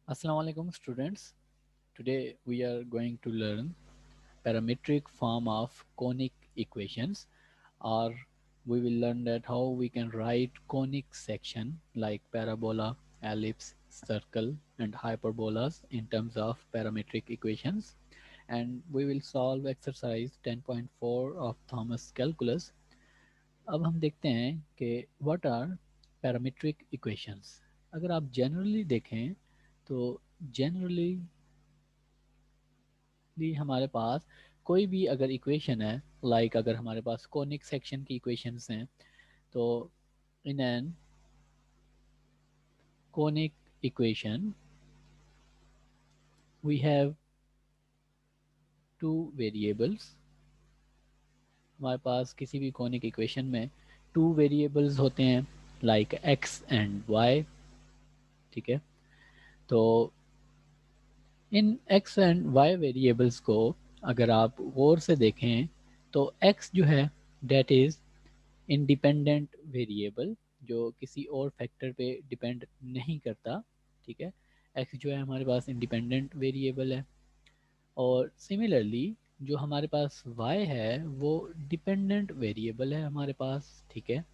Assalamualaikum students. Today we are going to learn parametric form of conic equations, or we will learn that how we can write conic section like parabola, ellipse, circle and hyperbolas in terms of parametric equations, and we will solve exercise 10.4 of Thomas calculus. अब हम देखते हैं कि what are parametric equations. अगर आप generally देखें तो generally हमारे पास कोई भी अगर इक्वेशन है, लाइक अगर हमारे पास कोनिक सेक्शन की इक्वेशंस हैं, तो in an conic equation we have two variables. हमारे पास किसी भी कोनिक इक्वेशन में टू वेरिएबल्स होते हैं, लाइक एक्स एंड वाई। ठीक है, तो इन एक्स एंड वाई वेरिएबल्स को अगर आप गौर से देखें तो एक्स जो है डेट इज़ इंडिपेंडेंट वेरिएबल, जो किसी और फैक्टर पे डिपेंड नहीं करता। ठीक है, एक्स जो है हमारे पास इंडिपेंडेंट वेरिएबल है। और सिमिलरली जो हमारे पास वाई है वो डिपेंडेंट वेरिएबल है हमारे पास। ठीक है,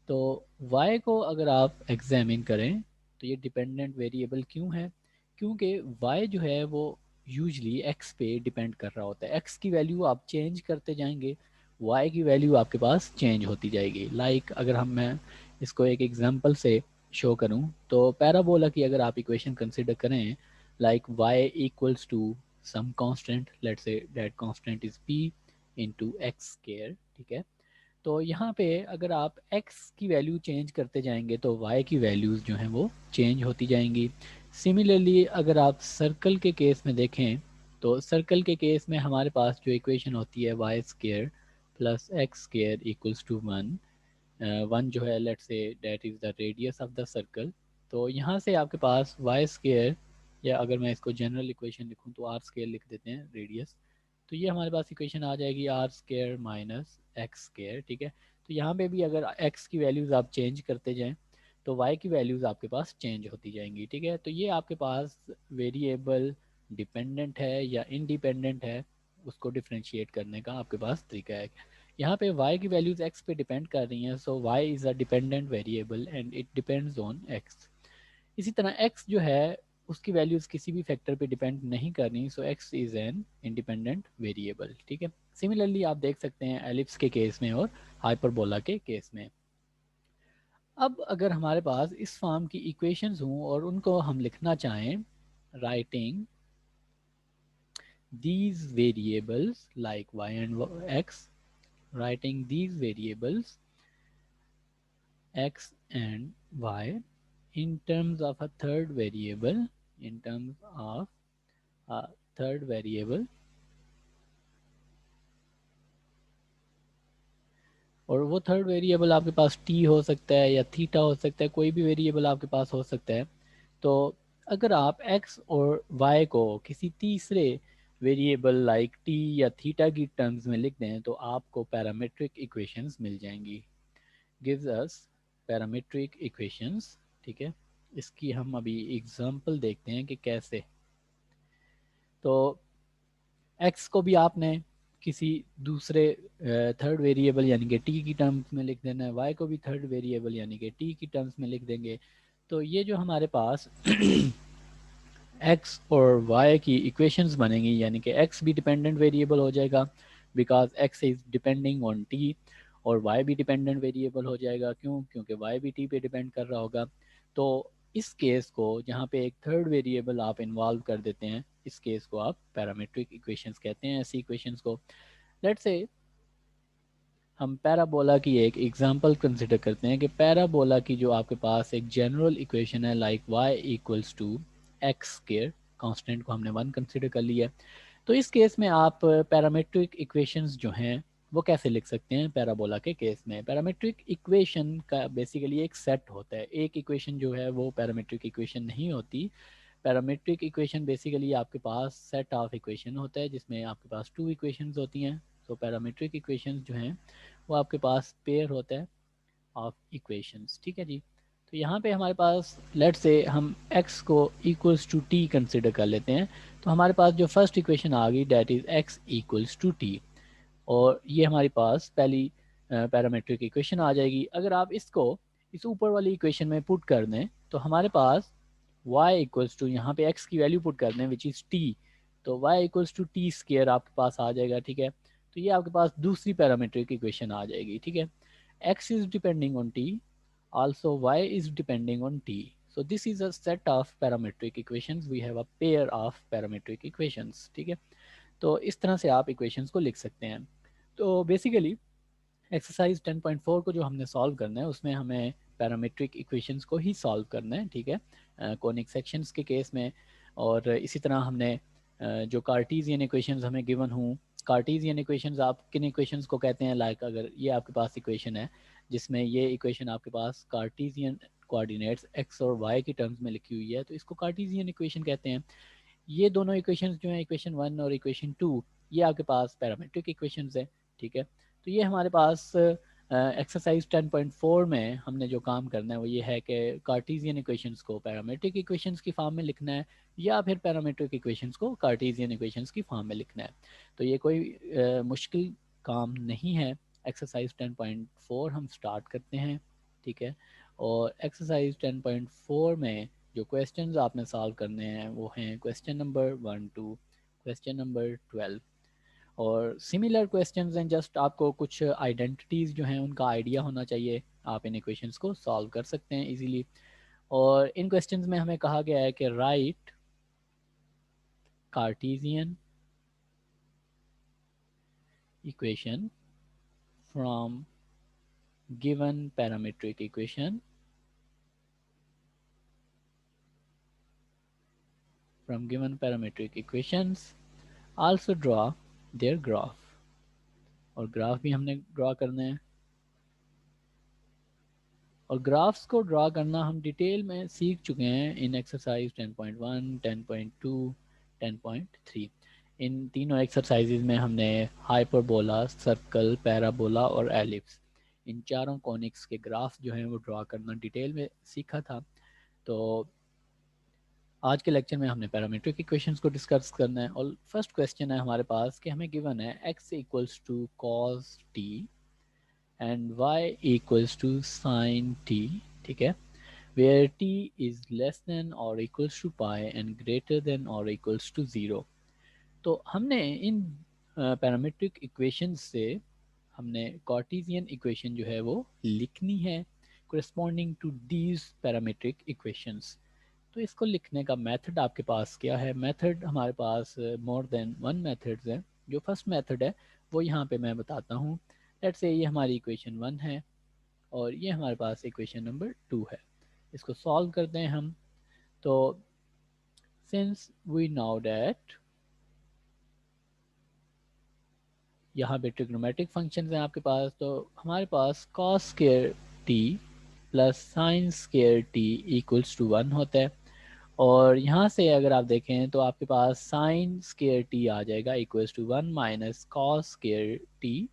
तो y को अगर आप एग्जामिन करें तो ये डिपेंडेंट वेरिएबल क्यों है? क्योंकि y जो है वो यूजली x पे डिपेंड कर रहा होता है। x की वैल्यू आप चेंज करते जाएंगे, y की वैल्यू आपके पास चेंज होती जाएगी। लाइक अगर मैं इसको एक एग्जांपल से शो करूं तो पैराबोला की अगर आप इक्वेशन कंसिडर करें, like y equals to some constant, let's say that constant is p into x square. ठीक है, तो यहाँ पे अगर आप x की वैल्यू चेंज करते जाएंगे तो y की वैल्यूज़ जो हैं वो चेंज होती जाएंगी। सिमिलरली अगर आप सर्कल के केस में देखें तो सर्कल के केस में हमारे पास जो इक्वेशन होती है y square plus x square equals to one. One जो है let's say that is the radius of the circle. तो यहाँ से आपके पास वाई स्केयर, या अगर मैं इसको जनरल इक्वेशन लिखूँ तो आर स्केयर लिख देते हैं रेडियस, तो ये हमारे पास इक्वेशन आ जाएगी r square minus x square. ठीक है, तो यहाँ पे भी अगर एक्स की वैल्यूज़ आप चेंज करते जाएं तो वाई की वैल्यूज़ आपके पास चेंज होती जाएंगी। ठीक है, तो ये आपके पास वेरिएबल डिपेंडेंट है या इनडिपेंडेंट है, उसको डिफ्रेंशिएट करने का आपके पास तरीका है। यहाँ पे y की वैल्यूज़ x पे डिपेंड कर रही हैं, सो y is a dependent variable and it depends on x। इसी तरह x जो है उसकी वैल्यूज़ किसी भी फैक्टर पे डिपेंड नहीं कर रही, सो x is an independent variable. ठीक है, सिमिलरली आप देख सकते हैं एलिप्स के केस में और हाइपरबोला के केस में। अब अगर हमारे पास इस फॉर्म की इक्वेशंस हों और उनको हम लिखना चाहें, writing these variables like y and x, writing these variables x and y in terms of a third variable, in terms of a third variable, और वो थर्ड वेरिएबल आपके पास t हो सकता है या थीटा हो सकता है, कोई भी वेरिएबल आपके पास हो सकता है। तो अगर आप x और y को किसी तीसरे वेरिएबल लाइक t या थीटा की टर्म्स में लिख दें तो आपको पैरामीट्रिक इक्वेशंस मिल जाएंगी, गिव्स अस पैरामीट्रिक इक्वेशंस। ठीक है, इसकी हम अभी एग्जांपल देखते हैं कि कैसे। तो x को भी आपने किसी दूसरे थर्ड वेरिएबल यानी कि t की टर्म्स में लिख देना है, y को भी थर्ड वेरिएबल यानी कि t की टर्म्स में लिख देंगे। तो ये जो हमारे पास x और y की इक्वेशंस बनेंगी, यानी कि x भी डिपेंडेंट वेरिएबल हो जाएगा because x is depending on t, और y भी डिपेंडेंट वेरिएबल हो जाएगा क्योंकि y भी t पे डिपेंड कर रहा होगा। तो इस केस को जहाँ पे एक थर्ड वेरिएबल आप इन्वॉल्व कर देते हैं, इस केस को आप पैरामीट्रिक इक्वेशंस कहते हैं। ऐसी इक्वेशंस को लेट्स से हम पैराबोला की एक एग्जांपल कंसिडर करते हैं कि पैराबोला की जो आपके पास एक जनरल इक्वेशन है like y equals to x square, constant को हमने वन कंसिडर कर लिया है। तो इस केस में आप पैरामीट्रिक इक्वेशंस जो हैं वो कैसे लिख सकते हैं? पैराबोला के केस में पैरामीट्रिक इक्वेशन का बेसिकली एक सेट होता है, एक इक्वेशन जो है वो पैरामीट्रिक इक्वेशन नहीं होती। पैरामीट्रिक इक्वेशन बेसिकली आपके पास सेट ऑफ इक्वेशन होता है जिसमें आपके पास टू इक्वेशंस होती हैं। तो पैरामीट्रिक इक्वेशंस जो हैं वो आपके पास पेयर होता है ऑफ इक्वेशंस। ठीक है जी, तो यहाँ पे हमारे पास लेट से हम x को इक्वल्स टू t कंसिडर कर लेते हैं, तो हमारे पास जो फर्स्ट इक्वेशन आ गई that is x equals to t, और ये हमारे पास पहली पैरामीट्रिक इक्वेशन आ जाएगी। अगर आप इसको इस ऊपर वाली इक्वेशन में पुट कर दें तो हमारे पास y इक्वल्स टू, यहाँ पे x की वैल्यू पुट कर दें विच इज़ t, तो y equals to t square आपके पास आ जाएगा। ठीक है, तो ये आपके पास दूसरी पैरामीट्रिक इक्वेशन आ जाएगी। ठीक है, x is depending on t, also y is depending on t, so this is a set of parametric equations, we have a pair of parametric equations। ठीक है, तो इस तरह से आप इक्वेशंस को लिख सकते हैं। तो बेसिकली एक्सरसाइज 10.4 को जो हमने सॉल्व करना है उसमें हमें पैरामीट्रिक इक्वेशंस को ही सॉल्व करना है। ठीक है, कॉनिक सेक्शंस के केस में, और इसी तरह हमने जो कार्टीजियन इक्वेशंस हमें गिवन हूँ, कार्टीजियन इक्वेशंस आप किन इक्वेशंस को कहते हैं, लाइक अगर ये आपके पास इक्वेशन है जिसमें ये इक्वेशन आपके पास कार्टीजियन कोऑर्डिनेट्स एक्स और वाई की टर्म्स में लिखी हुई है, तो इसको कार्टीजियन इक्वेशन कहते हैं। ये दोनों इक्वेशंस जो हैं, इक्वेशन 1 और इक्वेशन 2, ये आपके पास पैरामीट्रिक इक्वेशंस हैं। ठीक है, तो ये हमारे पास एक्सरसाइज 10.4 में हमने जो काम करना है वो ये है कि कार्टीजियन इक्वेशंस को पैरामीट्रिक इक्वेशंस की फॉर्म में लिखना है, या फिर पैरामीट्रिक इक्वेशंस को कार्टीजियन इक्वेशंस की फॉर्म में लिखना है। तो ये कोई मुश्किल काम नहीं है। एक्सरसाइज 10.4 हम स्टार्ट करते हैं। ठीक है, और एक्सरसाइज 10.4 में जो क्वेश्चंस आपने सॉल्व करने हैं वो हैं question number 1 to question number 12, और सिमिलर क्वेश्चंस हैं, जस्ट आपको कुछ आइडेंटिटीज़ जो हैं उनका आइडिया होना चाहिए, आप इन इक्वेशंस को सॉल्व कर सकते हैं इजीली। और इन क्वेश्चंस में हमें कहा गया है कि right Cartesian equation from given parametric equation, from given parametric equations, also draw their graph, और ग्राफ भी हमने ड्रा करना है। और ग्राफ्स को ड्रा करना हम डिटेल में सीख चुके हैं इन एक्सरसाइज 10.1, 10.2, 10.3। इन तीनों एक्सरसाइजेज में हमने हाइपरबोला, सर्कल, पैराबोला और एलिप्स, इन चारों कॉनिक्स के ग्राफ जो हैं वो ड्रा करना डिटेल में सीखा था। तो आज के लेक्चर में हमने पैरामीट्रिक इक्वेशंस को डिस्कस करना है, और फर्स्ट क्वेश्चन है हमारे पास कि हमें गिवन है x equals to cos t and y equals to sine t. ठीक है, where t is less than or equals to pi and greater than or equals to 0। तो हमने इन पैरामीट्रिक इक्वेशंस से हमने कार्टेशियन इक्वेशन जो है वो लिखनी है corresponding to these parametric equations। तो इसको लिखने का मेथड आपके पास क्या है? मेथड हमारे पास मोर देन वन मेथड्स है। जो फर्स्ट मेथड है वो यहाँ पे मैं बताता हूँ। लेट्स से ये हमारी इक्वेशन 1 है और ये हमारे पास इक्वेशन नंबर 2 है। इसको सॉल्व करते हैं हम। तो सिंस वी नो दैट यहाँ पे ट्रिग्नोमेट्रिक फंक्शन हैं आपके पास, तो हमारे पास cos square T plus sine square T equals to 1 होता है। और यहाँ से अगर आप देखें तो आपके पास साइन स्केयर टी आ जाएगा equals to 1 minus cos square t.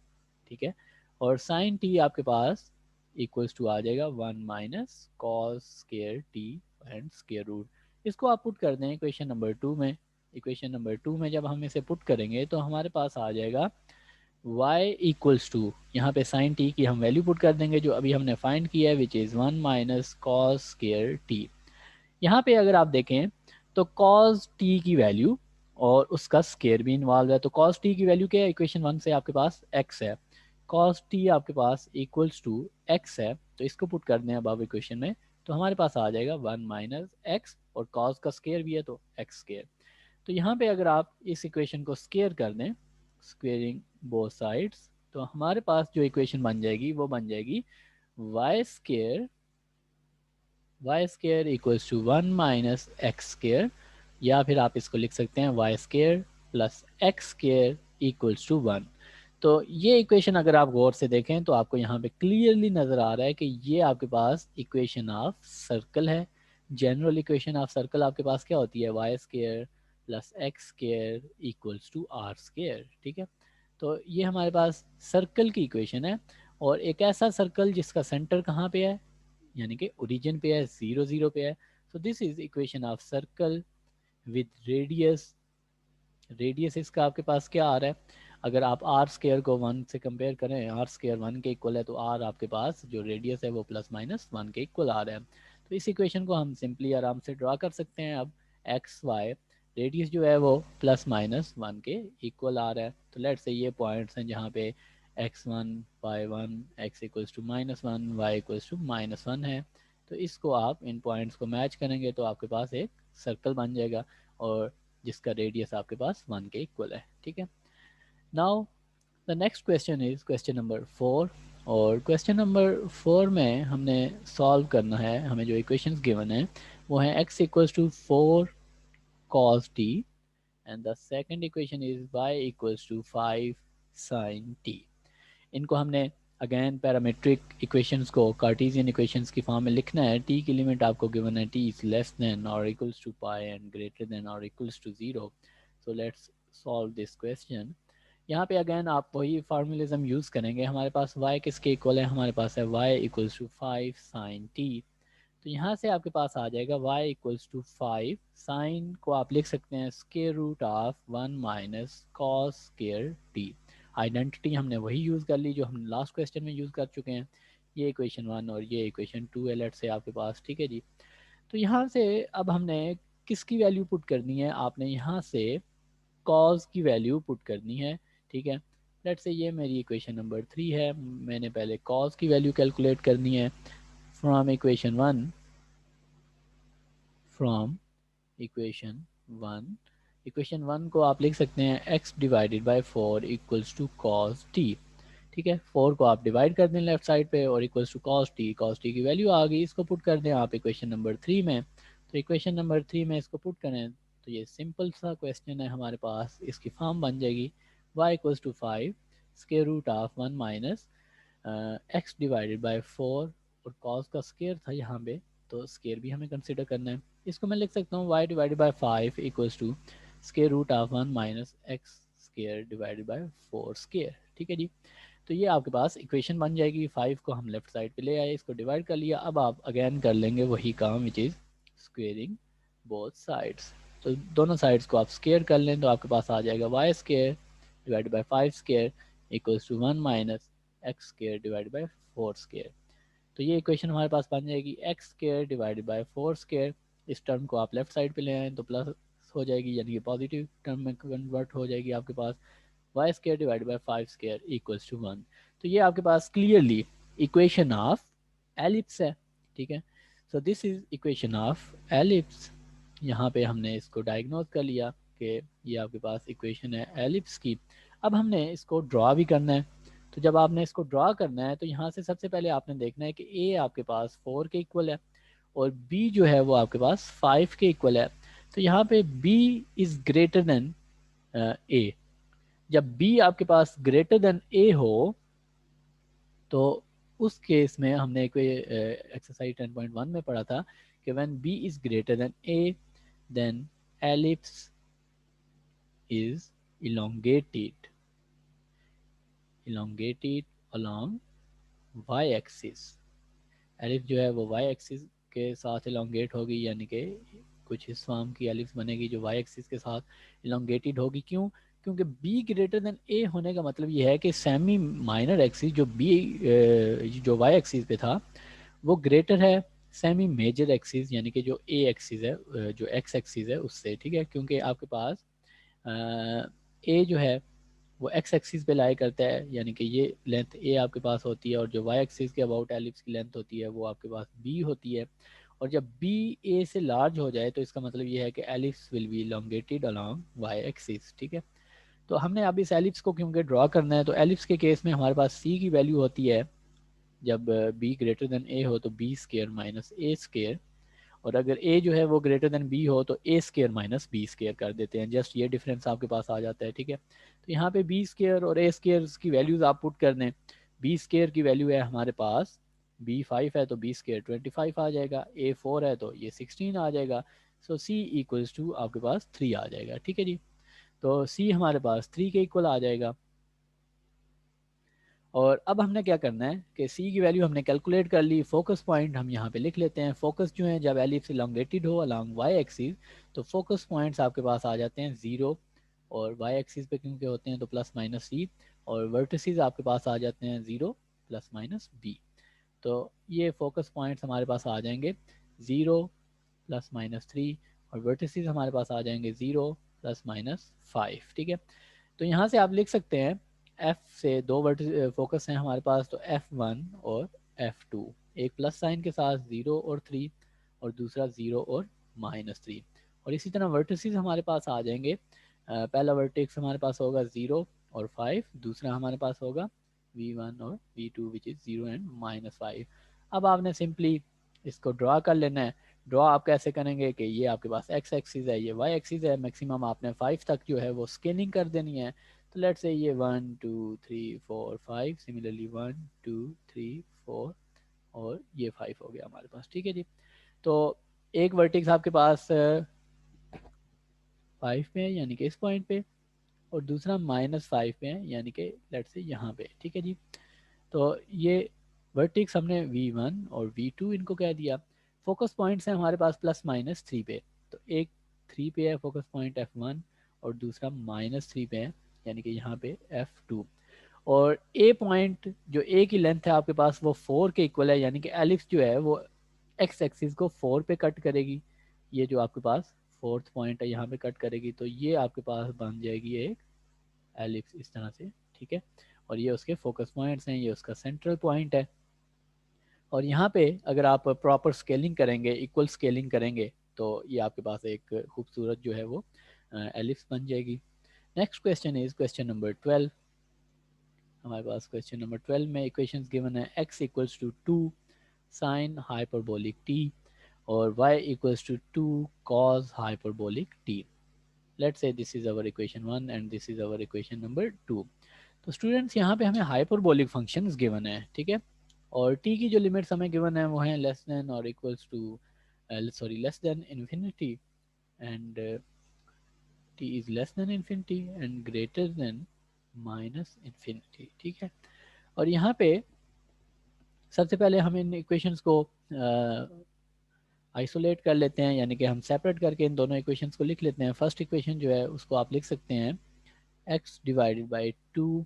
ठीक है, और साइन टी आपके पास इक्वल्स टू आ जाएगा 1 minus cos square t and square root. इसको आप पुट कर दें इक्वेशन नंबर 2 में। इक्वेशन नंबर 2 में जब हम इसे पुट करेंगे तो हमारे पास आ जाएगा y इक्वल्स टू, यहाँ पे साइन टी की हम वैल्यू पुट कर देंगे जो अभी हमने फाइंड किया है, which is 1 minus cos square T. यहाँ पे अगर आप देखें तो cos t की वैल्यू और उसका स्केयर भी इन्वॉल्व है। तो cos t की वैल्यू क्या है? इक्वेशन 1 से आपके पास x है, cos t आपके पास इक्वल्स टू x है, तो इसको पुट कर दें अब इक्वेशन में, तो हमारे पास आ जाएगा 1 माइनस एक्स, और cos का स्केयर भी है तो x स्केयर। तो यहाँ पे अगर आप इस इक्वेशन को स्केयर कर दें, स्क्वेयरिंग बोथ साइड्स, तो हमारे पास जो इक्वेशन बन जाएगी वो बन जाएगी y square equals to 1 minus x square, या फिर आप इसको लिख सकते हैं y square plus x square equals to 1। तो ये इक्वेशन अगर आप गौर से देखें तो आपको यहाँ पे क्लियरली नज़र आ रहा है कि ये आपके पास इक्वेशन ऑफ सर्कल है। जनरल इक्वेशन ऑफ सर्कल आपके पास क्या होती है? Y square plus x square equals to r square. ठीक है, तो ये हमारे पास सर्कल की इक्वेशन है, और एक ऐसा सर्कल जिसका सेंटर कहाँ पे है? यानी कि ओरिजिन पे है, 0 0 पे है। So this is equation of circle with radius. Radius इसका आपके पास क्या आ रहा है, अगर आप आर स्केयर को 1 से कंपेयर करें, आर स्केयर 1 के इक्वल है, तो आर आपके पास जो रेडियस है वो प्लस माइनस 1 के इक्वल आ रहा है। तो इस इक्वेशन को हम सिंपली आराम से ड्रा कर सकते हैं। अब एक्स वाई रेडियस जो है वो प्लस माइनस 1 के इक्वल आ रहा है। तो लेट्स से ये पॉइंट्स हैं जहाँ पे x1 y1 x equals to -1 y equals to -1 है। तो इसको आप इन पॉइंट्स को मैच करेंगे तो आपके पास एक सर्कल बन जाएगा, और जिसका रेडियस आपके पास 1 के इक्वल है। ठीक है, now the next question is question number 4। और क्वेश्चन नंबर 4 में हमने सॉल्व करना है, हमें जो इक्वेशंस गिवन है वो है x equals to 4 cos t and the second equation is y equals to 5 sin t। इनको हमने अगेन पैरामीट्रिक इक्वेशंस को कार्टेशियन इक्वेशंस की फॉर्म में लिखना है। टी की लिमिट आपको गिवन है, टी इज लेस देन और equals to pi and greater than और equals to 0। So let's solve this question. यहाँ पे अगेन आप वही फार्मूलिज्म यूज़ करेंगे। हमारे पास y किसके इक्वल है, हमारे पास है y equals to 5 sin t। तो यहाँ से आपके पास आ जाएगा y इक्वल्स टू 5 साइन को आप लिख सकते हैं square root of 1 minus cos square t। Identity हमने वही यूज़ कर ली जो हम लास्ट क्वेश्चन में यूज़ कर चुके हैं। ये इक्वेशन 1 और ये इक्वेशन 2 है लेट से आपके पास। ठीक है जी, तो यहाँ से अब हमने किसकी वैल्यू पुट करनी है, आपने यहाँ से कॉज की वैल्यू पुट करनी है। ठीक है, लेट से ये मेरी इक्वेशन नंबर 3 है, मैंने पहले कॉज की वैल्यू कैलकुलेट करनी है from equation 1। From equation 1, equation 1 को आप लिख सकते हैं x divided by 4 equals to cos t। ठीक है, 4 को आप डिवाइड कर दें लेफ्ट साइड पे और equals to cos t. Cos t की वैल्यू आ गई, इसको पुट कर दें आप इक्वेशन नंबर 3 में। तो इक्वेशन नंबर 3 में इसको पुट करें तो ये सिंपल सा क्वेश्चन है हमारे पास, इसकी फॉर्म बन जाएगी y equals to 5 square root of 1 minus x divided by 4, और कॉस का स्केयर था यहाँ पे तो स्केयर भी हमें कंसिडर करना है। इसको मैं लिख सकता हूँ y divided by 5 equals to square root of 1 minus x square divided by 4 square. ठीक है जी, तो ये आपके पास इक्वेशन बन जाएगी। 5 को हम लेफ्ट साइड पे ले आए, इसको डिवाइड कर लिया। अब आप अगेन कर लेंगे वही काम which is squaring both sides. तो दोनों साइड्स को आप स्केयर कर लें तो आपके पास आ जाएगा Y square divide by 5 square equals to 1 minus x square divide by 4 square. तो ये इक्वेशन हमारे पास बन जाएगी x square divided by 4 square. इस टर्म को आप लेफ्ट साइड पे ले आए तो प्लस हो जाएगी, यानी कि पॉजिटिव टर्म में कन्वर्ट हो जाएगी आपके पास। Y square divided by 5 square equals to 1। तो ये आपके पास क्लियरली इक्वेशन ऑफ एलिप्स है। ठीक है, so this is equation of ellipse. यहाँ पे हमने इसको डायग्नोज कर लिया कि ये आपके पास इक्वेशन है एलिप्स की। अब हमने इसको ड्रॉ भी करना है। तो जब आपने इसको ड्रॉ करना है तो यहाँ से सबसे पहले आपने देखना है कि ए आपके पास 4 के इक्वल है और बी जो है वो आपके पास 5 के इक्वल है। तो यहाँ पे बी इज़ ग्रेटर देन ए। जब बी आपके पास ग्रेटर देन ए हो तो उस केस में हमने एक एक्सरसाइज 10.1 में पढ़ा था कि when b is greater than a then ellipse is elongated elongated along y axis। Ellipse जो है वो y एक्सिस के साथ elongate होगी, यानी कि कुछ इस फॉर्म की एलिप्स बनेगी जो y एक्सिस के साथ elongated होगी। क्यों? क्योंकि b ग्रेटर देन a होने का मतलब ये है कि सेमी माइनर एक्सिस जो b जो y एक्सिस पे था वो ग्रेटर है सेमी मेजर एक्सिस यानी कि जो a एक्सिस है जो x एक्सिस है उससे। ठीक है, क्योंकि आपके पास a जो है वो एक्स एक्सिस पे लाई करता है, यानी कि ये लेंथ ए आपके पास होती है और जो वाई एक्सिस के अबाउट एलिप्स की लेंथ होती है वो आपके पास बी होती है। और जब बी ए से लार्ज हो जाए तो इसका मतलब ये है कि ellipse will be elongated along y axis. ठीक है, तो हमने अब इस एलिप्स को क्योंकि ड्रॉ करना है तो एलिप्स के केस में हमारे पास सी की वैल्यू होती है जब बी ग्रेटर देन ए हो तो बी स्केयर माइनस ए स्केयर, और अगर a जो है वो ग्रेटर देन b हो तो a square minus b square कर देते हैं। जस्ट ये डिफरेंस आपके पास आ जाता है। ठीक है, तो यहाँ पे b स्केयर और a स्केयर की वैल्यूज आप पुट कर दें। b स्केयर की वैल्यू है हमारे पास, b 5 है तो b स्केयर 25 आ जाएगा, a 4 है तो ये 16 आ जाएगा। सो c इक्वल्स टू आपके पास 3 आ जाएगा। ठीक है जी, तो c हमारे पास 3 के इक्वल आ जाएगा। और अब हमने क्या करना है कि सी की वैल्यू हमने कैलकुलेट कर ली, फोकस पॉइंट हम यहाँ पे लिख लेते हैं। फोकस जो है जब एलिप्स इलोंगेटेड हो अलॉन्ग वाई एक्सिस तो फोकस पॉइंट्स आपके पास आ जाते हैं 0, और वाई एक्सिस पे क्योंकि होते हैं तो प्लस माइनस सी, और वर्टिसेस आपके पास आ जाते हैं 0 प्लस माइनस बी। तो ये फोकस पॉइंट्स हमारे पास आ जाएंगे 0 प्लस माइनस 3, और वर्टिसेस हमारे पास आ जाएंगे 0 प्लस माइनस 5। ठीक है, तो यहाँ से आप लिख सकते हैं एफ से दो वर्ट फोकस हैं हमारे पास, तो F1 और F2, एक प्लस साइन के साथ 0 और 3, और दूसरा 0 और -3। और इसी तरह वर्टिसेस हमारे पास आ जाएंगे, पहला वर्टेक्स हमारे पास होगा 0 और 5, दूसरा हमारे पास होगा V1 और V2 विच इज़ 0 एंड -5। अब आपने सिंपली इसको ड्रा कर लेना है। ड्रॉ आप कैसे करेंगे कि ये आपके पास एक्स एक्सिस है, ये वाई एक्सिस है, मैक्सिमम आपने 5 तक जो है वो स्केलिंग कर देनी है। तो लेट्स से ये 1 2 3 4 5, सिमिलरली 1 2 3 4, और ये 5 हो गया हमारे पास। ठीक है जी, तो एक वर्टिक्स आपके पास 5 पे है यानी कि इस पॉइंट पे, और दूसरा -5 पे है यानी कि लेट्स से यहाँ पे। ठीक है जी, तो ये वर्टिक्स हमने V1 और V2 इनको कह दिया। फोकस पॉइंट्स हैं हमारे पास +-3 पे, तो एक 3 पे है फोकस पॉइंट F1, और दूसरा -3 पे है यानी कि यहाँ पे F2। और ए पॉइंट जो ए की लेंथ है आपके पास वो 4 के इक्वल है, यानी कि एलिप्स जो है वो एक्स एक्सिस को 4 पे कट करेगी। ये जो आपके पास फोर्थ पॉइंट है यहाँ पे कट करेगी, तो ये आपके पास बन जाएगी एक एलिप्स इस तरह से। ठीक है, और ये उसके फोकस पॉइंट्स हैं, ये उसका सेंट्रल पॉइंट है। और यहाँ पे अगर आप प्रॉपर स्केलिंग करेंगे, इक्वल स्केलिंग करेंगे, तो ये आपके पास एक खूबसूरत जो है वो एलिप्स बन जाएगी। Next question is question number 12। हमारे पास क्वेश्चन नंबर 12 में इक्वेशंस गिवन है x equals to 2 sine hyperbolic t और y equals to 2 cos hyperbolic t। Let's say this is our equation 1 and this is our equation number 2। तो students यहाँ पे हमें hyperbolic functions given है, ठीक है, और t की जो लिमिट्स हमें गिवन है वो हैं लेस देन और equals to less than infinity and t is less than infinity and greater than minus infinity. ठीक है, और यहाँ पे सबसे पहले हम इन इक्वेशंस को आइसोलेट कर लेते हैं, यानी कि हम सेपरेट करके इन दोनों इक्वेशंस को लिख लेते हैं। फर्स्ट इक्वेशन जो है उसको आप लिख सकते हैं x divided by 2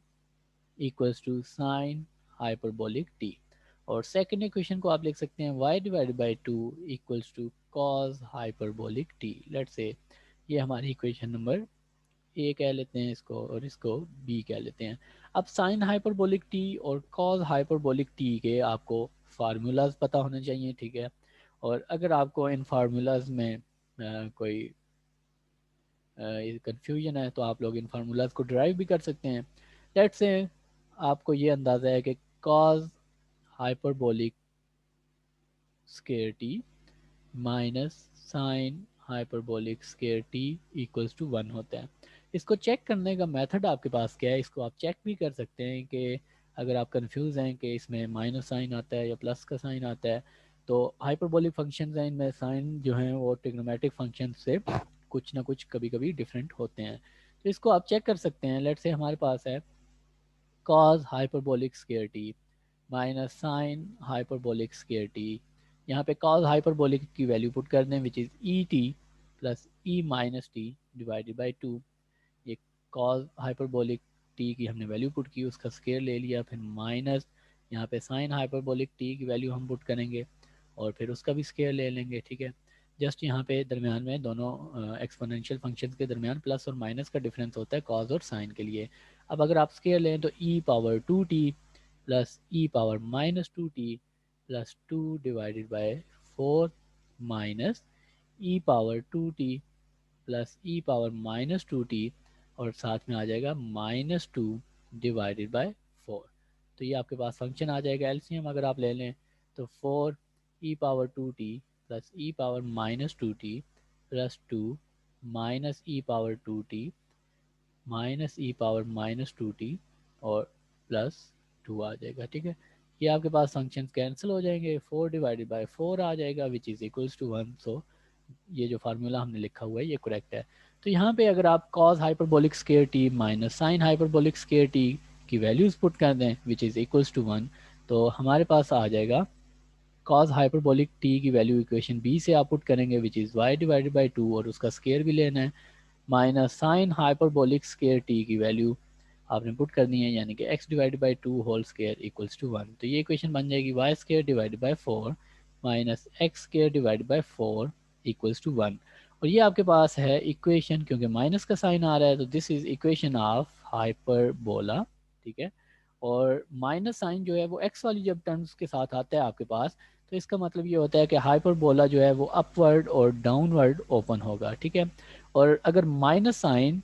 equals to sine hyperbolic t, और सेकंड इक्वेशन को आप लिख सकते हैं y divided by 2 equals to cos hyperbolic t। Let's say ये हमारी इक्वेशन नंबर ए कह लेते हैं इसको, और इसको बी कह लेते हैं। अब साइन हाइपरबोलिक टी और कॉज हाइपरबोलिक टी के आपको फार्मूलाज पता होने चाहिए। ठीक है, और अगर आपको इन फार्मूलाज में कोई कंफ्यूजन है तो आप लोग इन फार्मूलाज को ड्राइव भी कर सकते हैं। लेट्स से आपको ये अंदाज़ा है कि cos hyperbolic square t minus sine hyperbolic square t equals to 1 होता है। इसको चेक करने का मेथड आपके पास क्या है, इसको आप चेक भी कर सकते हैं कि अगर आप कंफ्यूज हैं कि इसमें माइनस साइन आता है या प्लस का साइन आता है, तो हाइपरबोलिक फंक्शंस हैं इनमें साइन जो हैं वो ट्रिग्नोमेट्रिक फंक्शन से कुछ ना कुछ कभी कभी डिफरेंट होते हैं, तो इसको आप चेक कर सकते हैं। लेट्स से हमारे पास है cause hyperbolic square t minus sine hyperbolic square T. यहाँ पे कॉज हाइपरबोलिक की वैल्यू पुट कर दें which is E T plus E minus T divided by 2। ये कॉज हाइपरबोलिक टी की हमने वैल्यू पुट की, उसका स्केयर ले लिया, फिर माइनस यहाँ पे साइन हाइपरबोलिक टी की वैल्यू हम पुट करेंगे और फिर उसका भी स्केयर ले लेंगे। ठीक है, जस्ट यहाँ पे दरमियान में दोनों एक्सपोनेंशियल फंक्शंस के दरमियान प्लस और माइनस का डिफरेंस होता है कॉज और साइन के लिए। अब अगर आप स्केयर लें तो E power 2t plus E power -2t plus 2 divided by 4 minus E power 2t plus E power -2t, और साथ में आ जाएगा -2 डिवाइडेड बाय 4। तो ये आपके पास फंक्शन आ जाएगा एलसीएम अगर आप ले लें तो 4 ई power 2t plus E power -2t plus 2 minus E power 2t minus E power -2t और प्लस 2 आ जाएगा। ठीक है, ये आपके पास फंक्शन कैंसिल हो जाएंगे, 4 डिवाइडेड बाय 4 आ जाएगा विच इज़ इक्वल्स टू 1। सो ये जो फार्मूला हमने लिखा हुआ है ये करेक्ट है। तो यहाँ पे अगर आप cos hyperbolic square t minus sine hyperbolic square t की वैल्यूज़ पुट कर दें विच इज़ इक्वल्स टू 1, तो हमारे पास आ जाएगा कॉस हाइपरबोलिक टी की वैल्यू इक्वेशन बी से आप पुट करेंगे which is y divided by 2 और उसका स्केयर भी लेना है, minus sine hyperbolic square t की वैल्यू आपने पुट करनी है यानी कि x divided by 2 whole square equals to 1। तो ये इक्वेशन बन जाएगी y square divided by 4 minus x square divided by 4 equals to 1। और ये आपके पास है इक्वेशन, क्योंकि माइनस का साइन आ रहा है तो this is equation of hyperbola, ठीक है। और माइनस साइन जो है वो एक्स वाली जब टर्म्स के साथ आता है आपके पास, तो इसका मतलब ये होता है कि हाइपरबोला जो है वो अपवर्ड और डाउनवर्ड ओपन होगा, ठीक है। और अगर माइनस साइन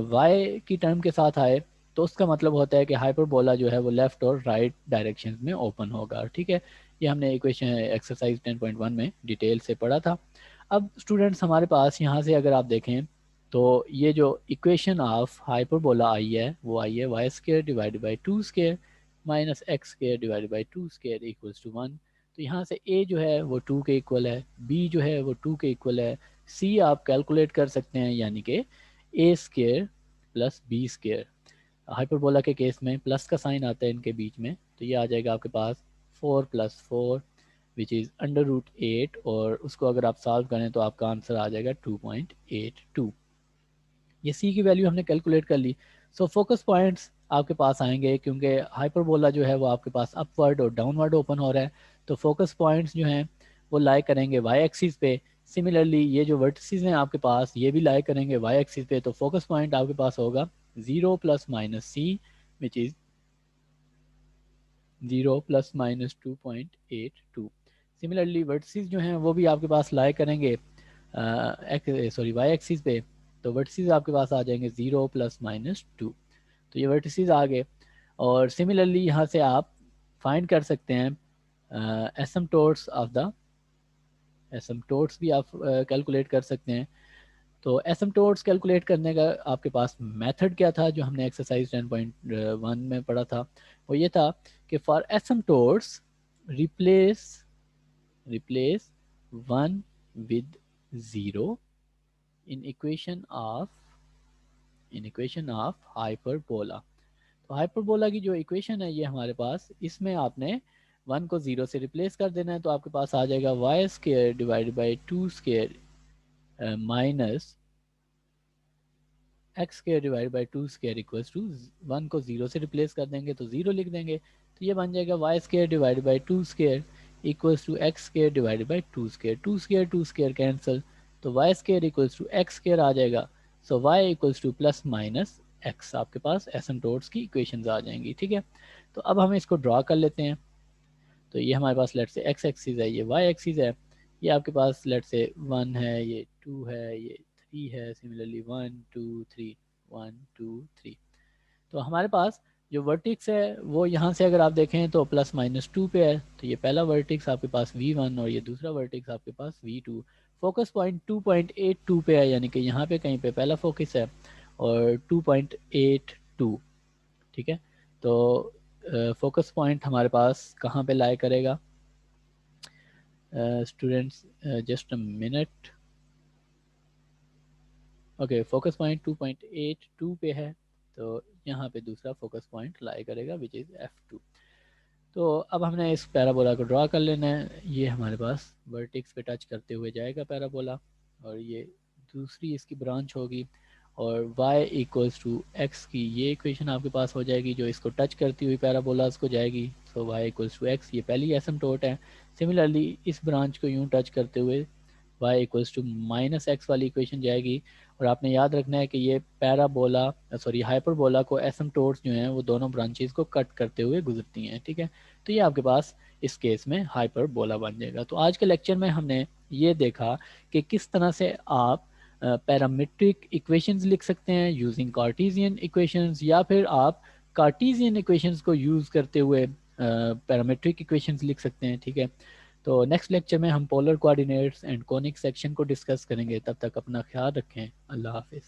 वाई की टर्म के साथ आए तो उसका मतलब होता है कि हाइपरबोला जो है वो लेफ्ट और राइट डायरेक्शन में ओपन होगा, ठीक है। ये हमने इक्वेशन एक्सरसाइज 10.1 में डिटेल से पढ़ा था। अब स्टूडेंट्स हमारे पास यहाँ से अगर आप देखें तो ये जो इक्वेशन ऑफ हाइपरबोला आई है वो आई है y square divided by 2 square minus x square divided by 2 square equals to 1। तो यहाँ से a जो है वो 2 के इक्वल है, b जो है वो 2 के इक्वल है, c आप कैलकुलेट कर सकते हैं यानी कि a square plus b square. Hyperbola के केस में प्लस का साइन आता है इनके बीच में, तो ये आ जाएगा आपके पास 4 plus 4 which is under root 8, और उसको अगर आप सॉल्व करें तो आपका आंसर आ जाएगा 2.82। ये सी की वैल्यू हमने कैलकुलेट कर ली। सो फोकस पॉइंट्स आपके पास आएंगे क्योंकि हाइपरबोला जो है वो आपके पास अपवर्ड और डाउनवर्ड ओपन हो रहा है, तो फोकस पॉइंट्स जो हैं वो लाई करेंगे वाई एक्सिस पे। सिमिलरली ये जो वर्टिसेस हैं आपके पास ये भी लाई करेंगे वाई एक्सिस पे, तो फोकस पॉइंट आपके पास होगा 0 plus minus c which is 0 plus minus 2.82। Similarly vertices जो हैं वो भी आपके पास लाई करेंगे सॉरी वाई एक्सिस पे, तो वर्टिसेस आपके पास आ जाएंगे 0 प्लस माइनस 2। तो ये वर्टिसेस आ गए। और सिमिलरली यहाँ से आप फाइंड कर सकते हैं एसिम्पटोट्स ऑफ द एसिम्पटोट्स भी आप कैलकुलेट कर सकते हैं। तो एसिम्पटोट्स कैलकुलेट करने का आपके पास मेथड क्या था जो हमने एक्सरसाइज 10.1 में पढ़ा था, वो ये था कि for asymptotes replace replace 1 with 0 in equation of hyperbola. तो हाइपरबोला की जो इक्वेशन है ये हमारे पास, इसमें आपने 1 को 0 से रिप्लेस कर देना है, तो आपके पास आ जाएगा Y square divided by 2 square minus x square divide by 2 square equals to 1 को 0 से रिप्लेस कर देंगे तो 0 लिख देंगे, तो ये बन जाएगा Y square divide by 2 square equals to X square divided by 2 square cancel, तो Y square equals to X square आ जाएगा। So Y equals to plus minus X, आपके पास एसिम्पटोट्स की इक्वेशंस आ जाएंगी, ठीक है। तो अब हम इसको ड्रा कर लेते हैं। तो ये हमारे पास लेट से एक्स एक्सिस है, ये वाई एक्सिस है, ये आपके पास लेट से 1 है, ये 2 है, ये 3 है, सिमिलरली 1 2 3 1 2 3। तो हमारे पास जो वर्टिक्स है वो यहाँ से अगर आप देखें तो प्लस माइनस 2 पे है, तो ये पहला वर्टिक्स आपके पास V1 और ये दूसरा वर्टिक्स आपके पास V2। फोकस पॉइंट 2.82 पे है यानी कि यहाँ पे कहीं पे पहला फोकस है और 2.82, ठीक है। तो फोकस पॉइंट हमारे पास कहाँ पे लाई करेगा students, just a minute. Okay, focus point 2.82 पे है, तो यहाँ पे दूसरा फोकस पॉइंट लाई करेगा विच इज़ F2। तो अब हमने इस पैराबोला को ड्रा कर लेना है। ये हमारे पास वर्टिक्स पे टच करते हुए जाएगा पैराबोला, और ये दूसरी इसकी ब्रांच होगी, और y इक्वल्स टू एक्स की ये इक्वेशन आपके पास हो जाएगी जो इसको टच करती हुई पैराबोलास को जाएगी। सो y इक्वल्स टू एक्स, ये पहली एसिम्पटोट है। सिमिलरली इस ब्रांच को यूं टच करते हुए y equals to minus x वाली इक्वेशन जाएगी। और आपने याद रखना है कि ये पैराबोला सॉरी हाइपरबोला को एसिम्पटोट्स जो हैं वो दोनों ब्रांचेस को कट करते हुए गुजरती हैं, ठीक है। तो ये आपके पास इस केस में हाइपरबोला बन जाएगा। तो आज के लेक्चर में हमने ये देखा कि किस तरह से आप पैरामीट्रिक इक्वेशंस लिख सकते हैं यूजिंग कार्टेशियन इक्वेशंस, या फिर आप कार्टेशियन इक्वेशंस को यूज़ करते हुए पैरामीट्रिक इक्वेशंस लिख सकते हैं, ठीक है। तो नेक्स्ट लेक्चर में हम polar coordinates and conic section को डिस्कस करेंगे। तब तक अपना ख्याल रखें। अल्लाह हाफिज़।